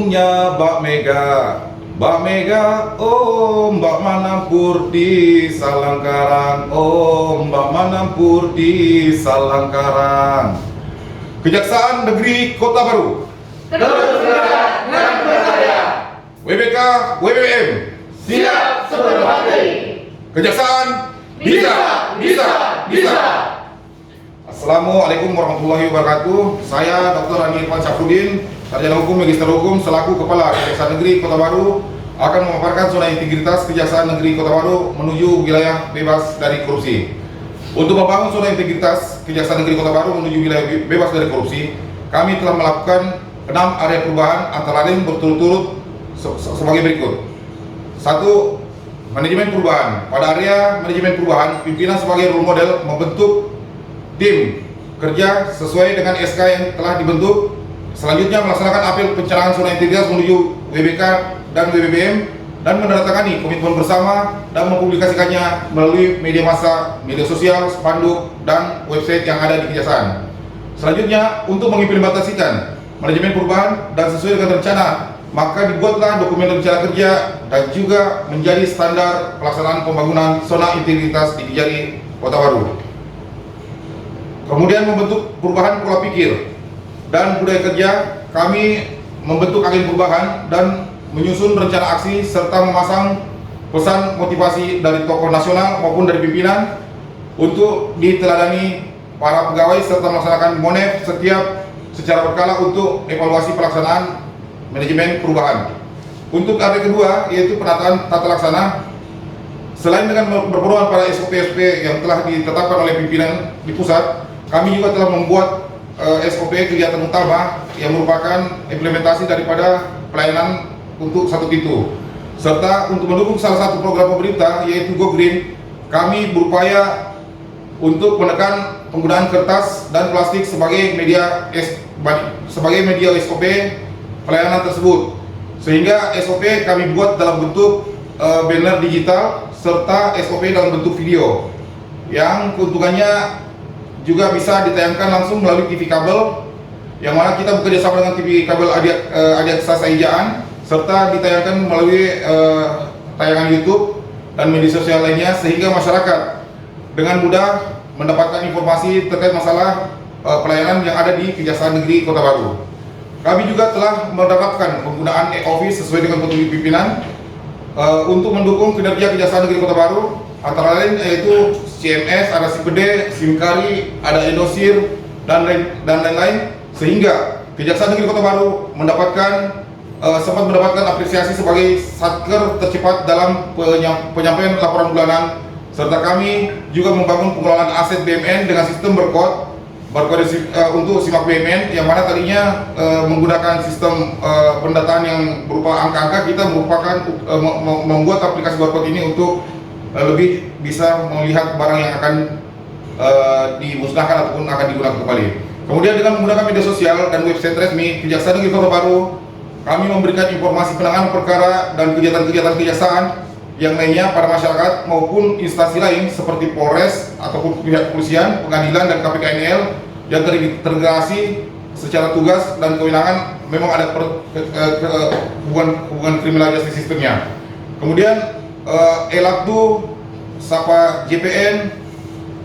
Senyumnya Mbak Mega, oh Mbak Manampur di Salangkarang, oh Mbak Manampur di Salangkarang. Kejaksaan Negeri Kota Baru Terus bergerak dan berkarya. WBK WBM Siap sepenuh hati. Kejaksaan Bisa. Assalamualaikum warahmatullahi wabarakatuh. Saya Dr. Rani Irfan Syafruddin, Sarjana Hukum Magister Hukum selaku Kepala Kejaksaan Negeri Kota Baru akan memaparkan zona integritas Kejaksaan Negeri Kota Baru menuju wilayah bebas dari korupsi. Untuk membangun zona integritas Kejaksaan Negeri Kota Baru menuju wilayah bebas dari korupsi, kami telah melakukan 6 area perubahan antara lain berturut-turut sebagai berikut. 1. Manajemen perubahan. Pada area manajemen perubahan, pimpinan sebagai role model membentuk tim kerja sesuai dengan SK yang telah dibentuk. Selanjutnya melaksanakan apel pencerahan zona integritas menuju WBK dan WBBM dan menandatangani komitmen bersama dan mempublikasikannya melalui media massa, media sosial, spanduk, dan website yang ada di Kejaksaan. Selanjutnya, untuk mengimplementasikan manajemen perubahan dan sesuai dengan rencana, maka dibuatlah dokumen rencana kerja dan juga menjadi standar pelaksanaan pembangunan zona integritas di Kejari Kota Baru. Kemudian membentuk perubahan pola pikir dan budaya kerja, kami membentuk agen perubahan dan menyusun rencana aksi serta memasang pesan motivasi dari tokoh nasional maupun dari pimpinan untuk diteladani para pegawai serta melaksanakan monef setiap secara berkala untuk evaluasi pelaksanaan manajemen perubahan. Untuk area kedua yaitu penataan tata laksana. Selain dengan berpedoman pada SOP-SOP yang telah ditetapkan oleh pimpinan di pusat, kami juga telah membuat SOP kegiatan utama yang merupakan implementasi daripada pelayanan untuk satu pintu. Serta untuk mendukung salah satu program pemerintah yaitu Go Green, kami berupaya untuk menekan penggunaan kertas dan plastik sebagai media SOP pelayanan tersebut, sehingga SOP kami buat dalam bentuk banner digital serta SOP dalam bentuk video yang keuntungannya juga bisa ditayangkan langsung melalui TV kabel, yang mana kita bekerja sama dengan TV kabel Adiaksa Saijaan, serta ditayangkan melalui tayangan YouTube dan media sosial lainnya, sehingga masyarakat dengan mudah mendapatkan informasi terkait masalah pelayanan yang ada di Kejaksaan Negeri Kota Baru. Kami juga telah menerapkan penggunaan e-office sesuai dengan petunjuk pimpinan untuk mendukung kinerja Kejaksaan Negeri Kota Baru, antara lain yaitu CMS, ada SIPD, SIMKARI, ada Indosir, dan lain-lain, sehingga Kejaksaan Negeri Kota Baru sempat mendapatkan apresiasi sebagai satker tercepat dalam penyampaian laporan bulanan, serta kami juga membangun pengelolaan aset BUMN dengan sistem berkode untuk simak BUMN, yang mana tadinya menggunakan sistem pendataan yang berupa angka-angka. Kita membuat aplikasi barcode ini untuk lebih bisa melihat barang yang akan dimusnahkan ataupun akan digunakan kembali. Kemudian dengan menggunakan media sosial dan website resmi Kejaksaan Negeri Kota Baru, kami memberikan informasi penanganan perkara dan kegiatan-kegiatan kejaksaan yang lainnya pada masyarakat maupun instansi lain seperti Polres ataupun pihak kepolisian, pengadilan, dan KPKNL yang terintegrasi secara tugas dan kewenangan. Memang ada hubungan criminal justice sistemnya. Kemudian Elabdu, Sapa JPN,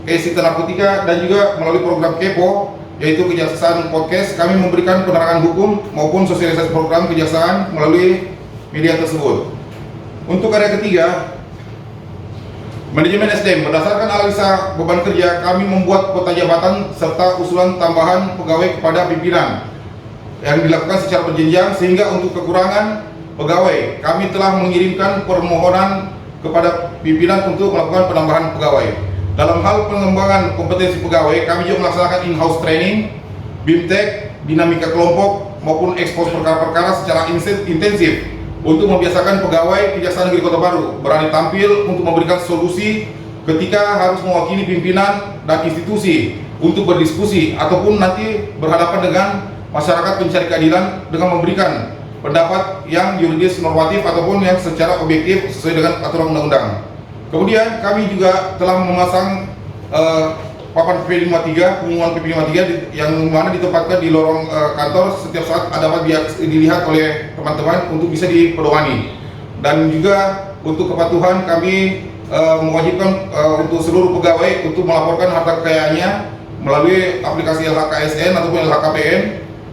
Sita Narkotika, dan juga melalui program KEPO yaitu Kejaksaan Podcast, kami memberikan penerangan hukum maupun sosialisasi program kejaksaan melalui media tersebut. Untuk area ketiga, manajemen SDM, berdasarkan analisa beban kerja, kami membuat peta jabatan serta usulan tambahan pegawai kepada pimpinan yang dilakukan secara berjenjang, sehingga untuk kekurangan pegawai, kami telah mengirimkan permohonan kepada pimpinan untuk melakukan penambahan pegawai. Dalam hal pengembangan kompetensi pegawai, kami juga melaksanakan in-house training, BIMTEK, dinamika kelompok, maupun ekspos perkara-perkara secara intensif untuk membiasakan pegawai Kejaksaan Negeri Kota Baru berani tampil untuk memberikan solusi ketika harus mewakili pimpinan dan institusi untuk berdiskusi ataupun nanti berhadapan dengan masyarakat pencari keadilan dengan memberikan pendapat yang yuridis normatif ataupun yang secara objektif sesuai dengan aturan undang-undang. Kemudian kami juga telah memasang papan PP53, pengumuman PP53 yang mana ditempatkan di lorong kantor setiap saat dapat dilihat oleh teman-teman untuk bisa dipedomani. Dan juga untuk kepatuhan kami mewajibkan untuk seluruh pegawai untuk melaporkan harta kekayaannya melalui aplikasi LHKSN ataupun LHKPN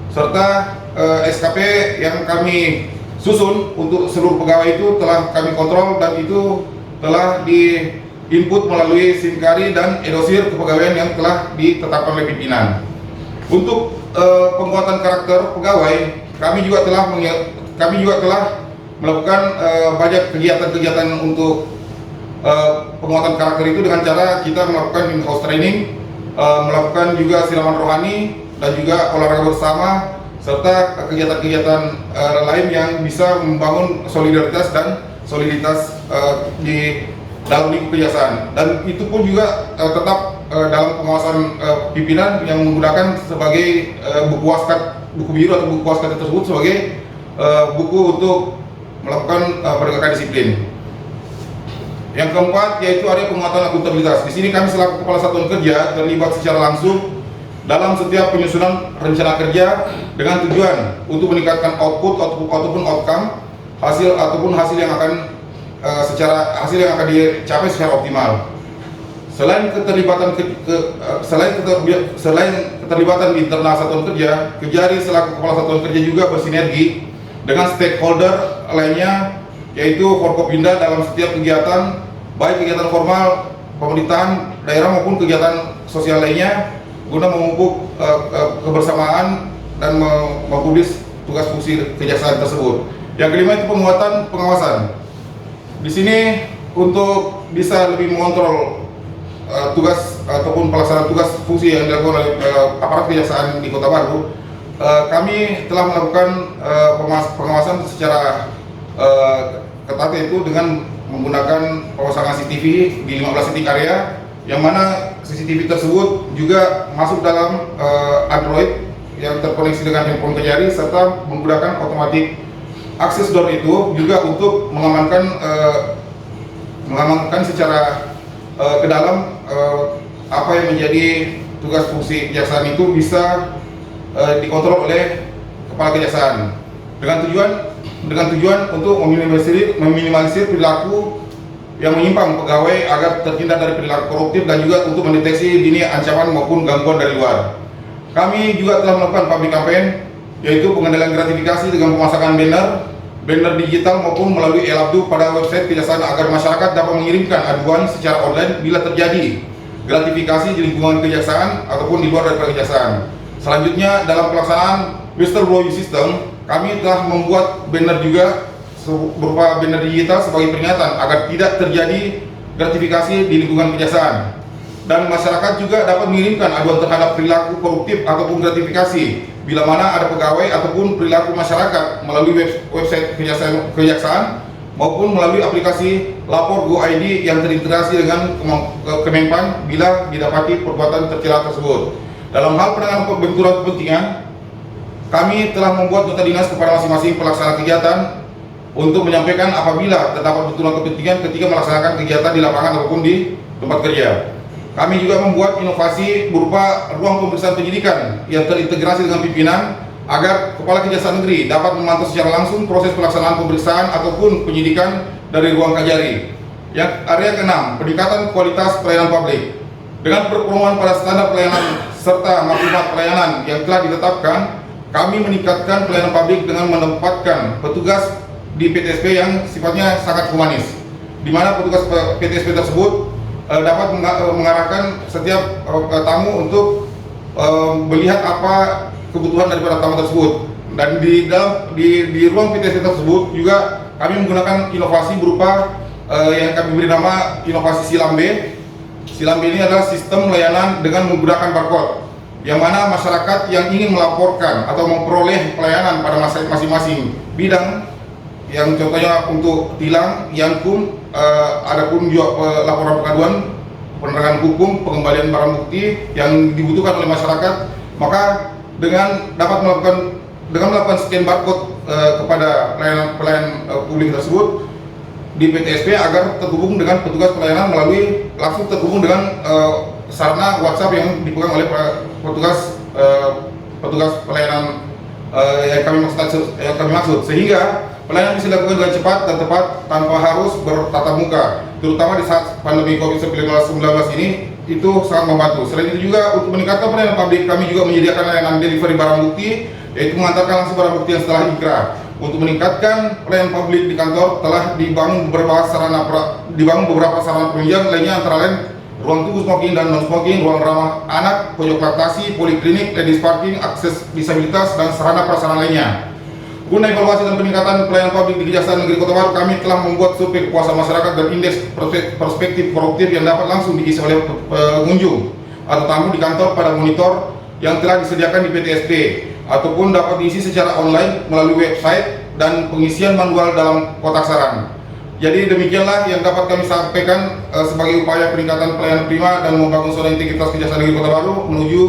serta SKP yang kami susun untuk seluruh pegawai itu telah kami kontrol dan itu telah di-input melalui SIMKARI dan edosir kepegawaian yang telah ditetapkan oleh pimpinan. Untuk penguatan karakter pegawai, kami juga telah melakukan banyak kegiatan-kegiatan untuk penguatan karakter itu dengan cara kita melakukan in-house training, melakukan juga siraman rohani dan juga olahraga bersama serta kegiatan-kegiatan lain yang bisa membangun solidaritas dan soliditas di dalam lingkup kejaksaan. Dan itu pun juga tetap dalam pengawasan pimpinan yang menggunakan sebagai buku waskat, buku biru atau buku waskat tersebut sebagai buku untuk melakukan penegakan disiplin. Yang keempat yaitu ada penguatan akuntabilitas. Di sini kami selaku Kepala Satuan Kerja terlibat secara langsung dalam setiap penyusunan rencana kerja dengan tujuan untuk meningkatkan output ataupun outcome hasil yang akan dicapai secara optimal. Selain keterlibatan di internal satuan kerja, Kejari selaku Kepala Satuan Kerja juga bersinergi dengan stakeholder lainnya yaitu Forkopimda dalam setiap kegiatan, baik kegiatan formal pemerintahan daerah maupun kegiatan sosial lainnya, guna memupuk kebersamaan dan mempublis tugas fungsi kejaksaan tersebut. Yang kelima itu penguatan pengawasan. Di sini untuk bisa lebih mengontrol tugas ataupun pelaksanaan tugas fungsi yang dilakukan oleh aparat kejaksaan di Kota Baru, kami telah melakukan pengawasan secara ketat, yaitu dengan menggunakan pemasangan CCTV di 15 titik area, yang mana CCTV tersebut juga masuk dalam Android yang terkoneksi dengan handphone Kejari serta menggunakan automatic access door itu juga untuk mengamankan secara ke dalam apa yang menjadi tugas fungsi kejaksaan itu bisa dikontrol oleh Kepala Kejaksaan dengan tujuan untuk meminimalisir perilaku yang menyimpang pegawai agar terhindar dari perilaku koruptif dan juga untuk mendeteksi dini ancaman maupun gangguan dari luar. Kami juga telah melakukan public campaign, yaitu pengendalian gratifikasi dengan pemasangan banner digital maupun melalui e-labdu pada website kejaksaan agar masyarakat dapat mengirimkan aduan secara online bila terjadi gratifikasi di lingkungan kejaksaan ataupun di luar dari kejaksaan. Selanjutnya dalam pelaksanaan whistleblowing system, kami telah membuat banner juga berupa banner digital sebagai peringatan agar tidak terjadi gratifikasi di lingkungan kejaksaan. Dan masyarakat juga dapat mengirimkan aduan terhadap perilaku koruptif ataupun gratifikasi bila mana ada pegawai ataupun perilaku masyarakat melalui website kejaksaan maupun melalui aplikasi Lapor Go ID yang terintegrasi dengan Kemenpan bila didapati perbuatan tercela tersebut. Dalam hal penanganan benturan kepentingan, kami telah membuat nota dinas kepada masing-masing pelaksana kegiatan untuk menyampaikan apabila terdapat benturan kepentingan ketika melaksanakan kegiatan di lapangan ataupun di tempat kerja. Kami juga membuat inovasi berupa ruang pemeriksaan penyidikan yang terintegrasi dengan pimpinan agar Kepala Kejaksaan Negeri dapat memantau secara langsung proses pelaksanaan pemeriksaan ataupun penyidikan dari ruang Kejari. Yang area ke-6, peningkatan kualitas pelayanan publik. Dengan berpedoman pada standar pelayanan serta maklumat pelayanan yang telah ditetapkan, kami meningkatkan pelayanan publik dengan menempatkan petugas di PTSP yang sifatnya sangat humanis, di mana petugas PTSP tersebut dapat mengarahkan setiap tamu untuk melihat apa kebutuhan daripada tamu tersebut. Dan di ruang PTSP tersebut juga kami menggunakan inovasi berupa yang kami beri nama inovasi Silambe. Silambe ini adalah sistem layanan dengan menggunakan barcode, yang mana masyarakat yang ingin melaporkan atau memperoleh pelayanan pada masing-masing bidang, yang contohnya untuk tilang, yankum, adapun juga laporan pengaduan, penerangan hukum, pengembalian barang bukti yang dibutuhkan oleh masyarakat, maka dengan melakukan scan barcode kepada pelayan publik tersebut di PTSP agar terhubung dengan petugas pelayanan langsung terhubung dengan sarana WhatsApp yang dipegang oleh petugas pelayanan yang kami maksud, sehingga pelayanan bisa dilakukan dengan cepat dan tepat tanpa harus bertatap muka, terutama di saat pandemi COVID-19 ini. Itu sangat membantu. Selain itu juga untuk meningkatkan pelayanan publik, kami juga menyediakan layanan delivery barang bukti, yaitu mengantarkan langsung barang bukti yang setelah inkrah. Untuk meningkatkan pelayanan publik di kantor telah dibangun beberapa sarana penunjang lainnya, antara lain ruang tunggu smoking dan non smoking, ruang ramah anak, pojok laktasi, poliklinik, ladies parking, akses disabilitas, dan sarana prasarana lainnya. Guna evaluasi dan peningkatan pelayanan publik di Kejaksaan Negeri Kota Baru, kami telah membuat survei kepuasan masyarakat dan indeks perspektif koruptif yang dapat langsung diisi oleh pengunjung atau tamu di kantor pada monitor yang telah disediakan di PTSP, ataupun dapat diisi secara online melalui website dan pengisian manual dalam kotak saran. Jadi demikianlah yang dapat kami sampaikan sebagai upaya peningkatan pelayanan prima dan membangun zona integritas Kejaksaan Negeri Kota Baru menuju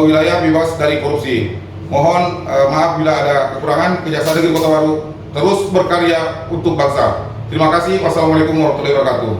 wilayah bebas dari korupsi. Mohon maaf bila ada kekurangan. Kejaksaan Negeri Kota Baru terus berkarya untuk bangsa. Terima kasih. Wassalamualaikum warahmatullahi wabarakatuh.